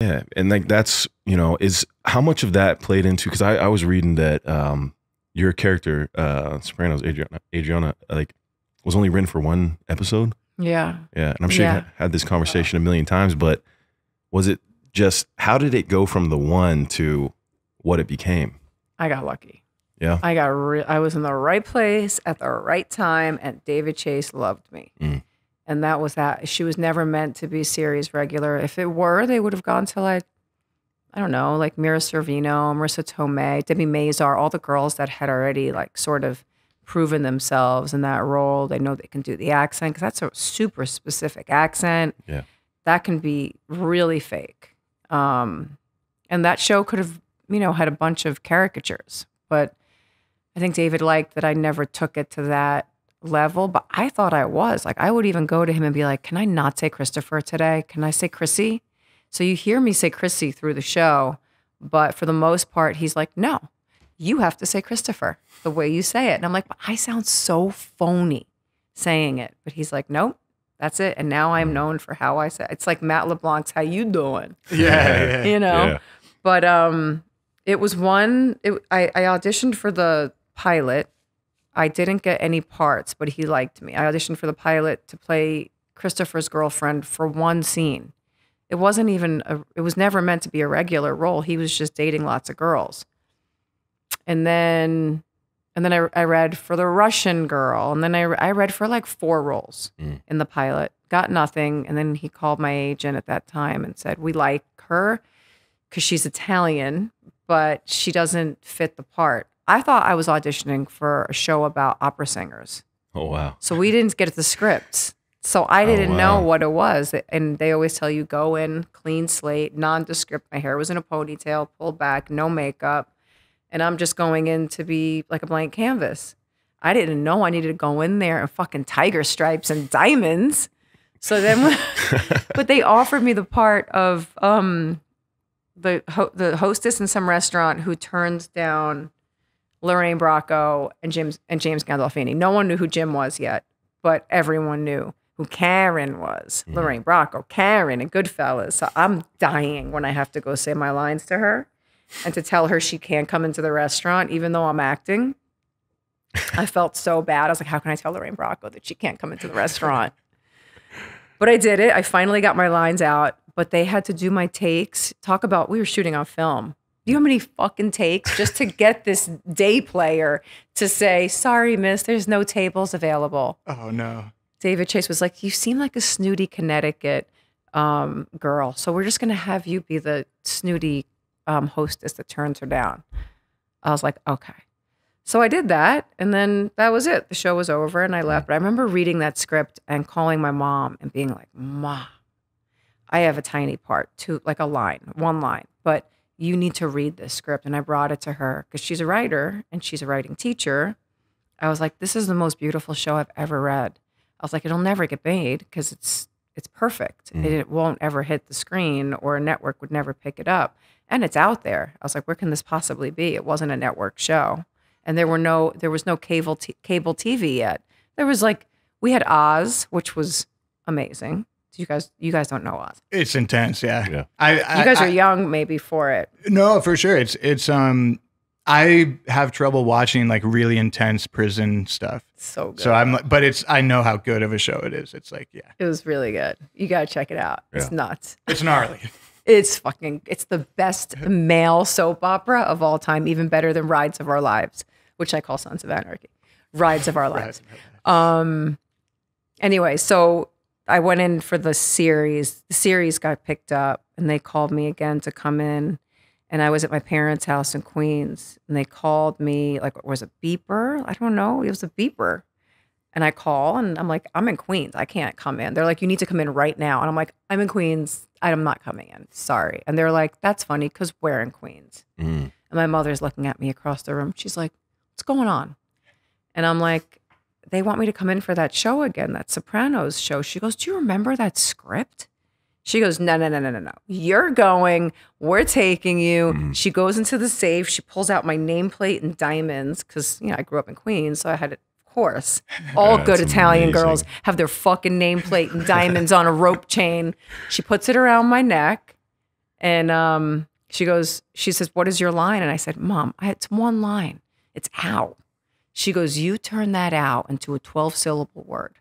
Yeah, and like that's, you know, is how much of that played into, because I was reading that your character, Sopranos, Adriana, like was only written for one episode. Yeah. Yeah, and I'm sure you had this conversation a million times, but was it just, how did it go from the one to what it became? I got lucky. Yeah. I was in the right place at the right time, and David Chase loved me. And that was that. She was never meant to be series regular. If it were, they would have gone to like, I don't know, like Mira Sorvino, Marissa Tomei, Debbie Mazar, all the girls that had already like sort of proven themselves in that role. They know they can do the accent, because that's a super specific accent. Yeah. That can be really fake. And that show could have, you know, had a bunch of caricatures, but I think David liked that I never took it to that level, but I thought I was. Like, I would even go to him and be like, can I not say Christopher today? Can I say Chrissy? So you hear me say Chrissy through the show, but for the most part, he's like, no, you have to say Christopher the way you say it. And I'm like, but I sound so phony saying it. But he's like, nope, that's it. And now I'm known for how I say it. It's like Matt LeBlanc's "How you doing?" Yeah. You know? Yeah. But it was I auditioned for the pilot. I didn't get any parts, but he liked me. I auditioned for the pilot to play Christopher's girlfriend for one scene. It wasn't even, it was never meant to be a regular role. He was just dating lots of girls. And then I read for the Russian girl. And then I read for like 4 roles in the pilot. Got nothing. And then he called my agent at that time and said, we like her because she's Italian, but she doesn't fit the part. I thought I was auditioning for a show about opera singers. Oh, wow. So we didn't get the scripts. So I didn't know what it was. And they always tell you, go in, clean slate, nondescript. My hair was in a ponytail, pulled back, no makeup. And I'm just going in to be like a blank canvas. I didn't know I needed to go in there and fucking tiger stripes and diamonds. So then, but they offered me the part of the hostess in some restaurant who turns down Lorraine Bracco and James Gandolfini. No one knew who Jim was yet, but everyone knew who Karen was. Lorraine Bracco, Karen, and Goodfellas. So I'm dying when I have to go say my lines to her and to tell her she can't come into the restaurant even though I'm acting. I felt so bad. I was like, how can I tell Lorraine Bracco that she can't come into the restaurant? But I did it. I finally got my lines out, but they had to do my takes. We were shooting on film. Do you know how many fucking takes just to get this day player to say, sorry, miss, there's no tables available? Oh, no. David Chase was like, you seem like a snooty Connecticut girl. So we're just going to have you be the snooty hostess that turns her down. I was like, okay. So I did that. And then that was it. The show was over and I left. But I remember reading that script and calling my mom and being like, Ma, I have a tiny part, one line, but you need to read this script. And I brought it to her because she's a writer and she's a writing teacher. I was like, this is the most beautiful show I've ever read. I was like, it'll never get made because it's perfect. It won't ever hit the screen, or a network would never pick it up. And it's out there. I was like, where can this possibly be? It wasn't a network show. And there was no cable TV yet. There was we had Oz, which was amazing. You guys don't know Oz. It's intense, yeah. You guys are young maybe for it. No, for sure. It's I have trouble watching really intense prison stuff. So good. So I know how good of a show it is. It's yeah. It was really good. You gotta check it out. Yeah. It's nuts. It's gnarly. It's the best male soap opera of all time, even better than Rides of Our Lives, which I call Sons of Anarchy. Rides of Our Lives. Anyway, so I went in for the series. The series got picked up and they called me again to come in. And I was at my parents' house in Queens and they called me, was it beeper? I don't know. It was a beeper. And I call and I'm like, I'm in Queens. I can't come in. They're like, you need to come in right now. And I'm like, I'm in Queens. I'm not coming in. Sorry. And they're like, that's funny because we're in Queens. And my mother's looking at me across the room. She's like, what's going on? And I'm like, they want me to come in for that show again, that Sopranos show. She goes, do you remember that script? She goes, no. You're going. We're taking you. She goes into the safe. She pulls out my nameplate and diamonds because, I grew up in Queens. So I had, of course, all good Italian girls have their fucking nameplate and diamonds on a rope chain. She puts it around my neck. And she says, what is your line? And I said, Mom, it's one line. It's ow. She goes, you turn that ow into a 12-syllable word,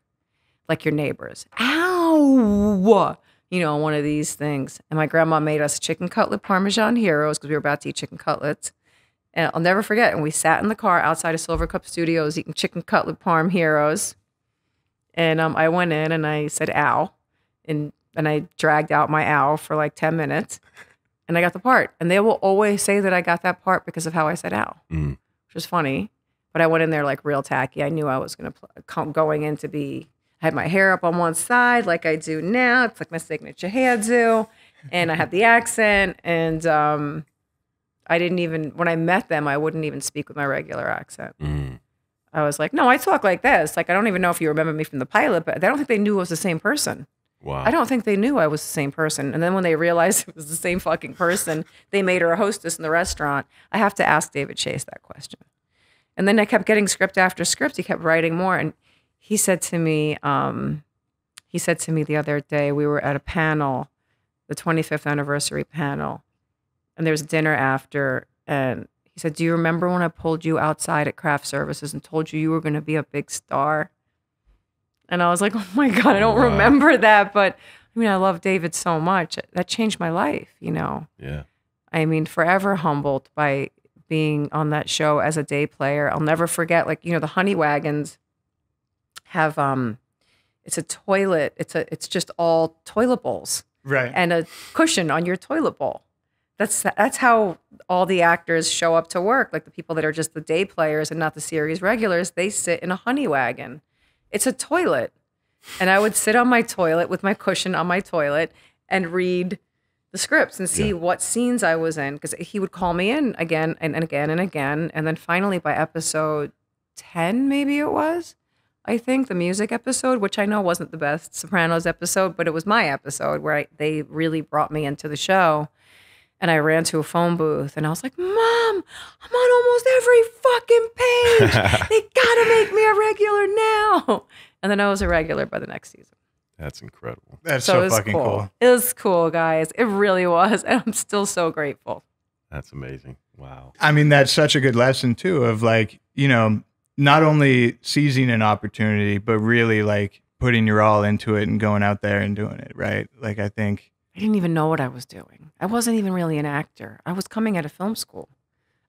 like your neighbors. Ow. You know, one of these things. And my grandma made us chicken cutlet Parmesan Heroes because we were about to eat chicken cutlets. And I'll never forget. And we sat in the car outside of Silver Cup Studios eating chicken cutlet Parm Heroes. And I went in and I said, ow. And I dragged out my ow for like 10 minutes. And I got the part. And they will always say that I got that part because of how I said ow, which was funny. But I went in there like real tacky. I knew I was going in to be, I had my hair up on one side like I do now. It's like my signature hairdo. And I had the accent. And I didn't even, when I met them, I wouldn't even speak with my regular accent. I was like, no, I talk like this. Like, I don't even know if you remember me from the pilot, but I don't think they knew I was the same person. Wow. I don't think they knew I was the same person. And then when they realized it was the same fucking person, they made her a hostess in the restaurant. I have to ask David Chase that question. And then I kept getting script after script. He kept writing more. And he said to me the other day, we were at a panel, the 25th anniversary panel, and there was dinner after. And he said, do you remember when I pulled you outside at Craft Services and told you were going to be a big star? And I was like, oh my God, I don't remember that. But I mean, I love David so much. That changed my life, you know? Yeah. I mean, forever humbled by being on that show as a day player. I'll never forget, like, you know, the Honey Wagons have, it's a toilet. It's just all toilet bowls. Right. And a cushion on your toilet bowl. That's how all the actors show up to work. Like the people that are just the day players and not the series regulars, they sit in a Honey Wagon. It's a toilet. And I would sit on my toilet with my cushion on my toilet and read the scripts and see what scenes I was in. Because he would call me in again and again and again. And then finally by episode 10, maybe it was, I think, the music episode, which I know wasn't the best Sopranos episode, but it was my episode where they really brought me into the show. And I ran to a phone booth and I was like, Mom, I'm on almost every fucking page. They gotta make me a regular now. And then I was a regular by the next season. That's incredible. That's so fucking cool. It was cool, guys. It really was. And I'm still so grateful. That's amazing. Wow. I mean, that's such a good lesson too of like, you know, not only seizing an opportunity, but really like putting your all into it and going out there and doing it, right? Like, I think I didn't even know what I was doing. I wasn't even really an actor. I was coming out of film school.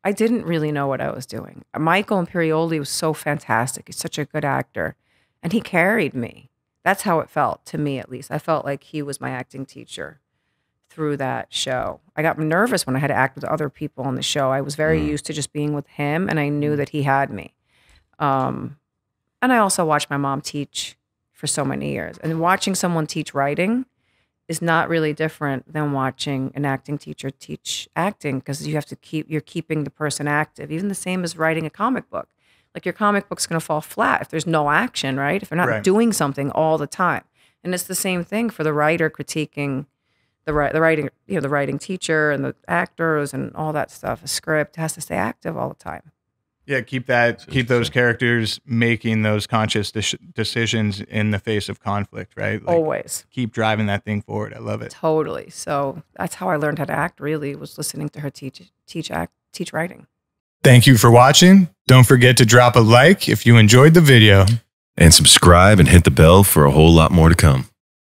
I didn't really know what I was doing. Michael Imperioli was so fantastic. He's such a good actor. And he carried me. That's how it felt to me, at least. I felt like he was my acting teacher through that show. I got nervous when I had to act with other people on the show. I was very used to just being with him, and I knew that he had me. And I also watched my mom teach for so many years. And watching someone teach writing is not really different than watching an acting teacher teach acting, because you're keeping the person active. Even the same as writing a comic book. Like your comic book's going to fall flat if there's no action, right? If you're not doing something all the time. And it's the same thing for the writer critiquing the writing, you know, the writing teacher and the actors and all that stuff. A script has to stay active all the time. Yeah, keep those characters making those conscious decisions in the face of conflict, right? Like, always. Keep driving that thing forward. I love it. Totally. So that's how I learned how to act, really, was listening to her teach writing. Thank you for watching. Don't forget to drop a like if you enjoyed the video. And subscribe and hit the bell for a whole lot more to come.